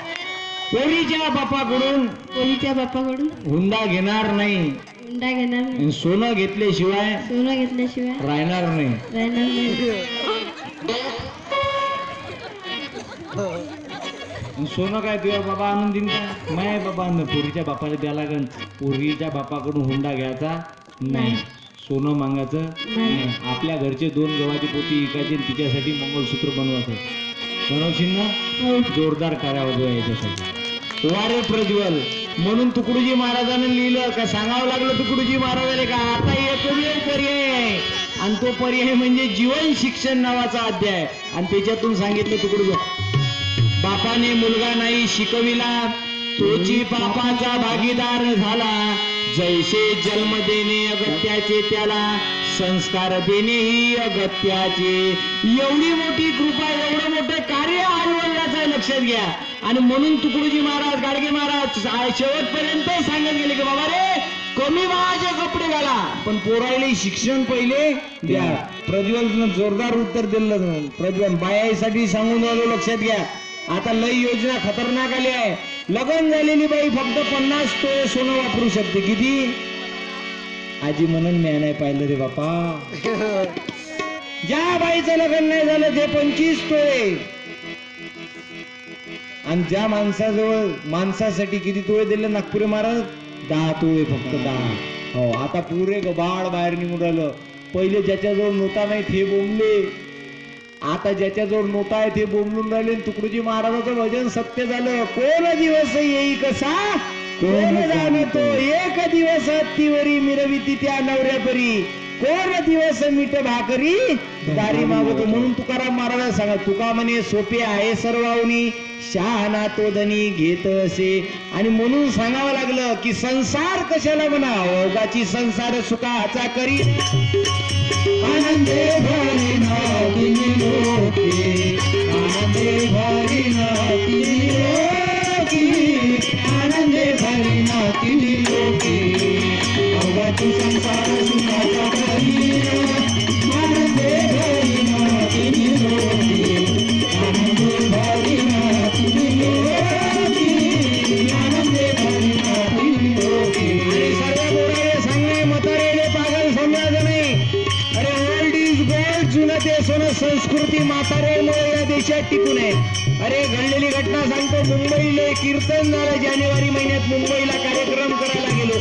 पोरीच्या बापाकडून, पोरीच्या बापाकडून हुंडा घेणार नाही, हुंडा घेणार नाही, आणि सोनं घेतल्याशिवाय सोनं घेतल्याशिवाय राहणार नाही. राहणार नाही. सोनं काय तुझ्या बाबा आणून देईन का? नाही बाबा, पोरीच्या बापाला द्या लागन. पोरीच्या बापाकडून हुंडा घ्यायचा नाही, सोनं मागायचं नाही. आपल्या घरचे 2 गव्हाची पोती विकायची आणि तिच्यासाठी मंगळसूत्र बनवायचं. बनवशील ना? जोरदार करावं याच्यासाठी. वारे प्रज्वल. म्हणून तुकडोजी महाराजांनी लिहिलं का, सांगावं लागलं तुकडोजी महाराजांनी का, आता एकमेव पर्याय आहे, आणि तो पर्याय म्हणजे जीवन शिक्षण नावाचा अध्याय. आणि त्याच्यातून सांगितलं तुकडोजी, बापाने मुलगा नाही शिकविला, तोची पापाचा भागीदार झाला. जैसे जन्म देणे अगत्याचे, त्याला संस्कार देणेही अगत्याचे. एवढी मोठी कृपा, एवढं मोठं कार्य आईवडिलाचं आहे, लक्षात घ्या. आणि म्हणून तुकडोजी महाराज, गाडगे महाराज शेवटपर्यंत सांगत गेले की बाबा रे, कमी वयाचे कपडे घाला, पण पोरायले शिक्षण पहिले द्या. प्रज्वल जोरदार उत्तर दिलं. प्रज्वल बायासाठी सांगून राहिलो, लक्षात घ्या. आता लय योजना खतरनाक आली आहे. लग्न झालेली बाई फक्त 50 तोळे सोनं वापरू शकते. किती? आजी म्हणून मी नाही पाहिलं रे बापा. ज्या बाईचं लग्न नाही झालं ते 25 तोळे, आणि ज्या माणसासाठी किती तोळे दिले नागपुरी महाराज? 10 तोळे, फक्त 10. हो, आता पुरे गबाळ बाहेर निघून राहिलं. पहिले ज्याच्याजवळ नोटा नाही ते बोंबले, आता ज्याच्याजवळ नोटा आहे ते बोंबलून राहिले. तुकडोजी महाराजाचं भजन सत्य झालं. कोण दिवस येई कसा, कोण जाणतो, एक दिवस हत्तीवरी मिरविती त्या नवऱ्यापरी, कोण दिवस मीठ भाकरी दारी मागतो. म्हणून तुकाराम महाराज सांगा, तुका म्हणे सोपे आहे सर्वावनी, शहाणा तो धनी घेत असे. आणि म्हणून सांगावं लागलं की संसार कशाला म्हणा, ओघाची संसार सुखाचा करी, आनंदे भरिना तिन्ही लोके, आनंदे भरिना तिन्ही लोके, आनंदे भरिना तिन्ही लोके, ओघाची संसार सुखाचा करी, आनंदे भरिना तिन्ही लोके, आनंदे भरिना तिन्ही लोके, आनंदे भरिना तिन्ही लोके. आणि सर्व बोलायला सांगणे म्हातारेले पागल समजायचं नाही. अरे ओल्ड इज गोल्ड, जुनं ते सोनं संस्कृती म्हातारेमुळे या देशात टिकून आहे. अरे घडलेली घटना सांगतो. मुंबईला कीर्तन झालं जानेवारी महिन्यात, मुंबईला कार्यक्रम करायला गेलो.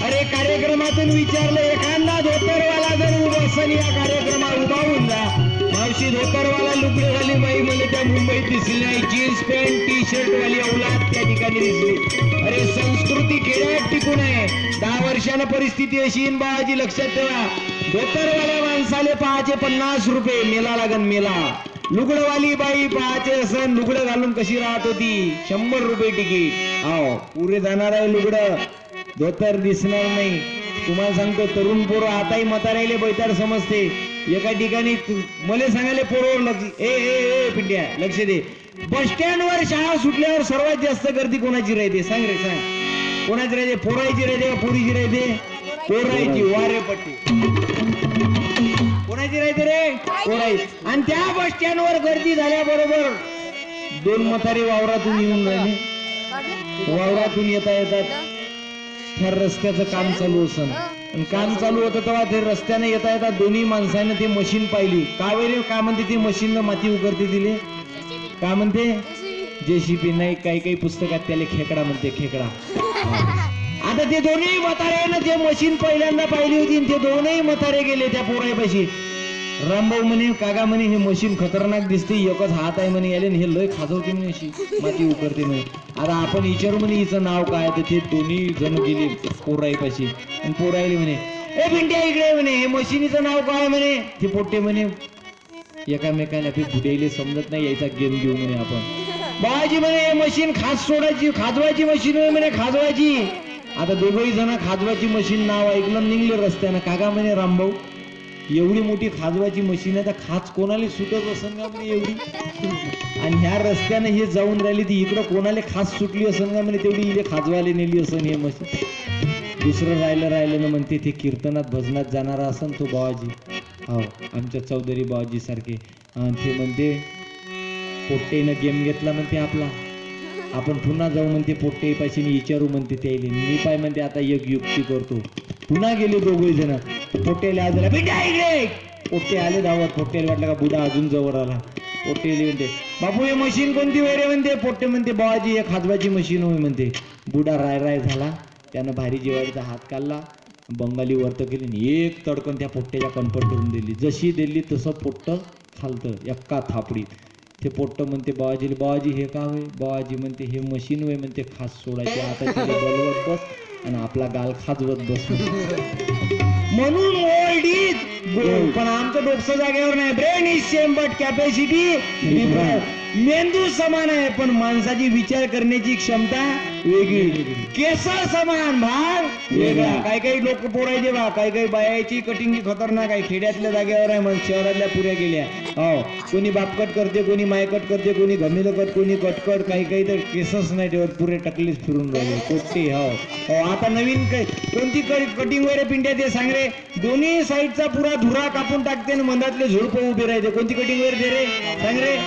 अरे कार्यक्रमातून विचारलं, एखादा धोतरवाला जर उभा असेल या कार्यक्रमात, उभा होऊन जा. मावशी धोतरवाला लुगडे घाली बाई मला त्या मुंबईत दिसली नाही. जीन्स पॅन्ट टी शर्ट वाली अवलाद त्या ठिकाणी दिसली. अरे संस्कृती खेड्यात टिकून आहे. 10 वर्षानं परिस्थिती अशी बाळाची, लक्षात ठेवा. धोतरवाल्या माणसाले पाहाचे 50 रुपये, मेला लागन मेला. लुगडवाली बाई पाहाचे असं लुगडं घालून कशी राहत होती, 100 रुपये तिकीट. हो, पुरे जाणार आहे लुगडं, धोतर दिसणार नाही. तुम्हाला सांगतो, तरुण पोरं आताही म्हातारायले बैतार समजते. एका ठिकाणी मला सांगायला पोरवर लक्ष, ए पिंट्या लक्ष दे. बस स्टँड वर शाळा सुटल्यावर सर्वात जास्त गर्दी कोणाची राहते? सांग रे सांग, कोणाची राहते? पोरायची राहते का पोरीची राहते? पोरायची. वारे पट्टी. कोणाची राहते रे? पोरायची. आणि त्या बस स्टँड वर गर्दी झाल्याबरोबर 2 म्हातारे वावरातून येऊन राहिले. वावरातून येतात फार रस्त्याचं काम चालू असं, आणि काम चालू होतं तेव्हा ते रस्त्याने येता दोन्ही माणसाने ते मशीन पाहिली. का वगैरे काय म्हणते ती मशीन माती उकरते दिले, काय म्हणते? JCB नाही, काही पुस्तकात त्याला खेकडा म्हणते, खेकडा. आता ते दोन्ही म्हातारे ते मशीन पहिल्यांदा पाहिली होती. ते दोनही म्हातारे गेले त्या पोरापाशी. रामभाऊ म्हणे काका म्हणे हे मशीन खतरनाक दिसते, एकच हात आहे म्हणे याले, हे लय खाजवते म्हणे, अशी माती उकरते म्हणे. आता आपण विचारू म्हणे हिचं नाव काय, तर ते दोन्ही जण गेले पोराईपाशी आणि पोरायले म्हणे ए पिंट्या इकडे म्हणे, हे मशीनीचं नाव काय म्हणे. ते पोट्टे म्हणे एकामेकाला ते बुड्याले समजत नाही, यायचा गेम घेऊ म्हणे आपण. बाबाजी म्हणे हे मशीन खाजवायची मशीन होय म्हणे, खाजवायची. आता दोघही जण खाजवायची मशीन नाव ऐकलं, निघले रस्त्यानं. काका म्हणे रामभाऊ एवढी मोठी खाजवायची मशीन आहे, तर खाज कोणाला सुटत असन का म्हणे एवढी, आणि ह्या रस्त्यानं हे जाऊन राहिली ती इकडं कोणाला खाज सुटली असन का म्हणे, तेवढी इथे खाजवायला नेली असन हे मशीन. दुसरं राहिलं ना म्हणते ते कीर्तनात भजनात जाणारा असन तो बाबाजी, हो आमच्या चौधरी बाबाजी सारखे. ते म्हणते पोट्टेनं गेम घेतला म्हणते आपला, आपण पुन्हा जाऊ म्हणते पोट्टे पाशी विचारू म्हणते त्याला. मी पाय म्हणते आता एक युक्ती करतो. पुन्हा गेले दोघे जण, पोट्टेला आजला बेटा इकडे. पोट्टे आले धावत, पोट्टेला वाटलं का बुडा अजून जवळ आला. पोट्टेले म्हणते बापू हे मशीन कोणती वगैरे म्हणते. पोट्टे म्हणते बाबाजी हे खाजवाची मशीन होय म्हणते. बुडा राय झाला, त्यानं भारी जेवायचा हात काढला, बंगाली वर्त केली आणि एक तडकन त्या पोट्ट्याच्या कणपट करून दिली. जशी दिली तसं पोट्ट खालतं एका थापडीत. ते पोट्ट म्हणते बाबाजी हे का होय. बाबाजी म्हणते हे मशीन होय म्हणते खास सोडायची, आता तिला बलवत बस आणि आपला गाल खाजवत बस म्हणून ओल्डीत. पण आमचं डोकं जागेवर नाही. Brain is same but capacity different. मेंदू समान आहे पण माणसाची विचार करण्याची क्षमता वेगळी. केस समान भाग वेगळा. काही लोक पोरायचे बा, काही बायाची कटिंग खतरनाक आहे. खेड्यातल्या जागेवर आहे मग शहरातल्या पुऱ्या गेल्या. हो कोणी बापकट करते, कोणी मायकट करते, कोणी घमेलं कट, कोणी कटकट, काही तर केसच नाही ठेवत, पुरे टकलीच फिरून राहिले कोट्टे. हो आता नवीन कोणती कटिंग वगैरे पिंट्या ते सांग रे. दोन्ही साईडचा पुरा धुरा कापून टाकते आणि मधातले झुडप उभे राहते. कोणती कटिंग वगैरे दे रे सांग रे.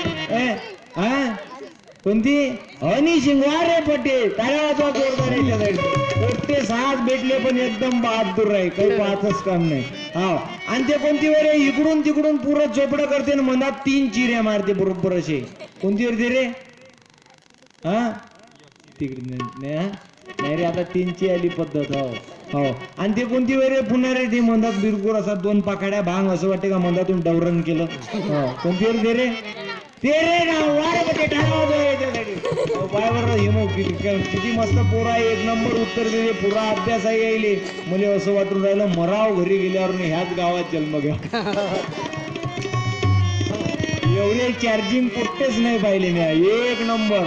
कोणती हनी शिंगवारे पटेल टाळ्याचा जोरदार. पोट्टे साथ भेटले पण एकदम बहादूर आहे, काही पाहतच काम नाही. हा आणि ते कोणती वेळे इकडून तिकडून पुरं चोपडं करते आणि मनात 3 चिऱ्या मारते बरोबर असे. कोणती वेळ दे रे. हा तिकडे नाही रे, आता 3ची आली पद्धत. हो आणि ते कोणती वेळ पुन्हा रे ते मंदात बिरकुर असा 2 पाकड्या भांग असं वाटते का मंदातून डवरण केलं. कोणती वेळ दे रे. ते रे ना वारे बटे पायावर हिमो किती मस्त पोरा आहे, एक नंबर उत्तर दिले, पुरा अभ्यास आहे यायले. मला असं वाटून राहिलं मराव घरी गेल्यावर ह्याच गावात जन्म घ्या. एवढे चार्जिंग कुठेच नाही पाहिले मी, एक नंबर.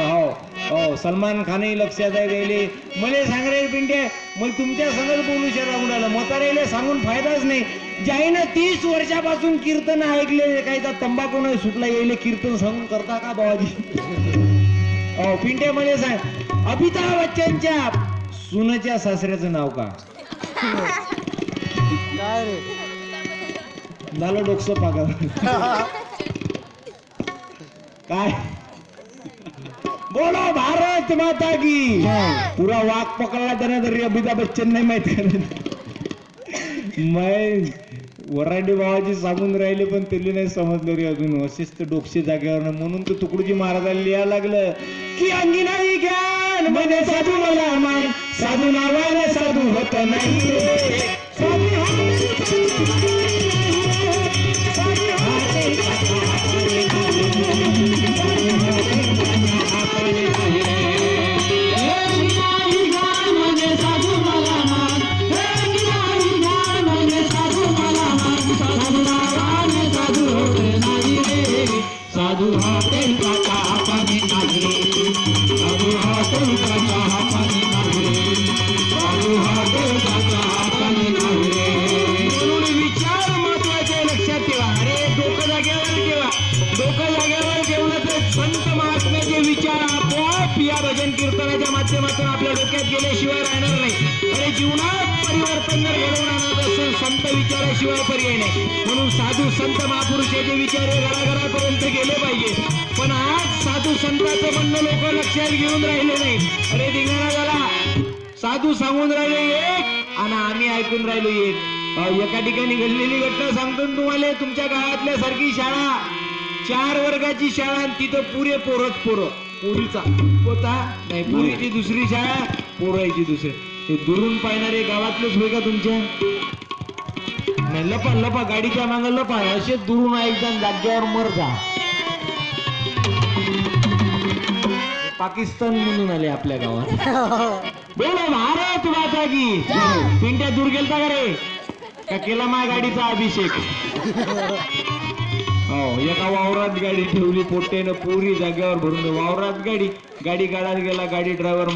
हो सलमान खानही लक्षात आहे गेले. मला सांग रे पिंटे, मला तुमच्या संगत बोलू लागून राहिलं. म्हाताऱ्याला सांगून फायदाच नाही. ज्याईनं 30 वर्षापासून कीर्तन ऐकले, काही तर तंबाखू नाही सुटला, येईल कीर्तन सांगून करता का बाबाजी. हो पिंटे मला सांग, अमिताभ बच्चनच्या सुनेच्या सासऱ्याचं नाव का. झालं डोकसं पागल काय. बोलो भारत माता की. पुरा वाघ पकडला त्यांना तरी अमिताभ बच्चन नाही माहित का. वरांडे बाबाजी सांगून राहिले पण त्यांनी नाही समजलं रे अजून. असेच तर डोकशे जागेवर. म्हणून तर तुकडोजी महाराजांना लिहायला लागलं की अंगी नाही ज्ञान मध्ये साधू मला मान, साधू नावाने साधू होत नाही. भजन कीर्तनाच्या माध्यमातून आपल्या डोक्यात गेल्याशिवाय राहणार नाही. अरे जीवनात परिवर्तन जर घडवून आणत असेल संत विचाराशिवाय पर्याय नाही. म्हणून साधू संत महापुरुषाचे विचार हे घराघरापर्यंत गेले पाहिजे. पण आज साधू संतांचं म्हणणं लोक लक्षात घेऊन राहिले नाही. अरे धिंगाणा झाला, साधू सांगून राहिले एक आणि आम्ही ऐकून राहिलो एक. एका ठिकाणी घडलेली घटना सांगतो तुम्हाला. तुमच्या गावातल्या सारखी शाळा, 4 वर्गाची शाळा, तिथं पुरे पोरच पोरं. पोरीचा होता नाही, पुरीची दुसरी शाळा, पोरायची दुसरी. हे दुरून पाहणारे गावातलेच होय का तुमच्या. नाही लपा लपा गाडीच्या मागे लपा असे दुरून एकदम जाग्यावर मर जा. पाकिस्तान म्हणून आले आपल्या गावात. बोला भारत माता की. पिंट्या दूर गेलता का रे का केला माझ्या गाडीचा अभिषेक. हो एका वावरात गाडी ठेवली पोट्यानं पुरी जाग्यावर भरून वावरात गाडी गाडी गाडात गेला गाडी ड्रायव्हर